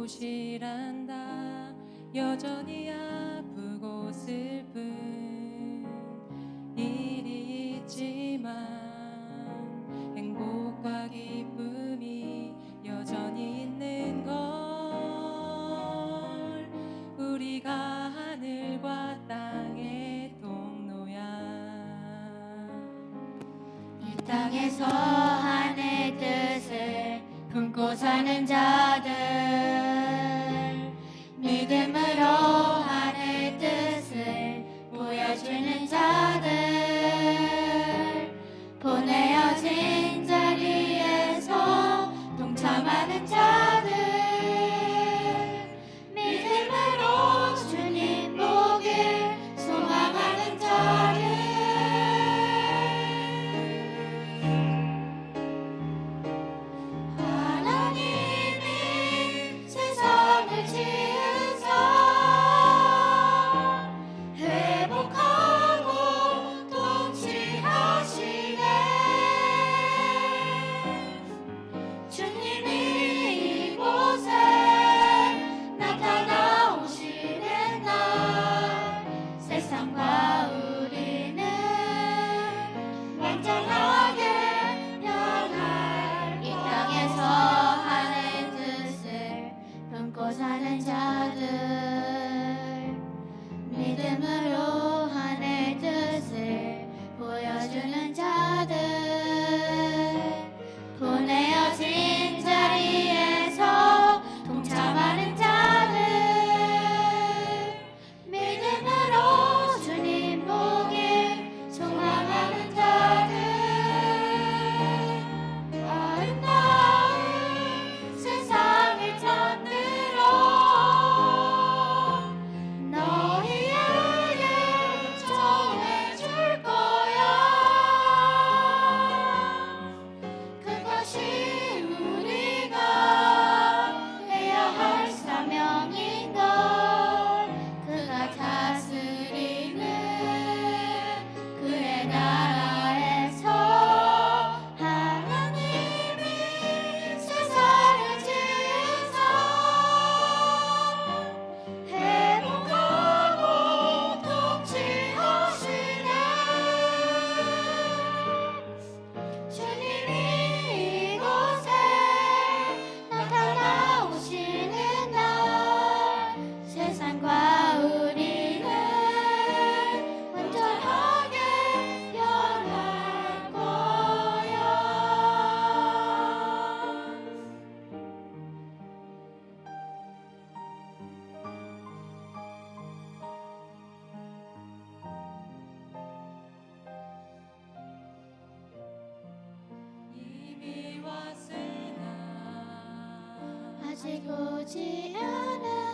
곳이란다. 여전히 아프고 슬픈 일이 있지만 행복과 기쁨이 여전히 있는 걸. 우리가 하늘과 땅의 통로야. 이 땅에서 하늘 뜻을 품고 사는 자들, 믿음으로 하늘 뜻을 보여주는 자들, 보내어진 자리에서 동참하는 자들, 믿음으로 주님 보길 소망하는 자들, 하나님이 세상을 지으사 회복하고 통치하시네. 주님이 이곳에 나타나오시는 날, 세상과 우리는 완전하게 변할. 이 땅에서 하는 뜻을 품고 사는 자들, 믿음으로 하늘 뜻을 보여주는 자들, 보내어진 자리에서 동참하는 자들, 믿음으로 주님 보길 소망하는 자들, 아름다운 세상을 찾으러 너희에게 전해줄 거야. 그것이 우리가 해야 할 사명인 걸. 그가 다스리는 그의 나라에서 하나님이 세상을 지으사 회복하고 통치하시네. 주님이 이곳에 나타나오시는 날, 세상과 우리는 완전하게 변할 거야. 이미 왔으나 아직 오지 않은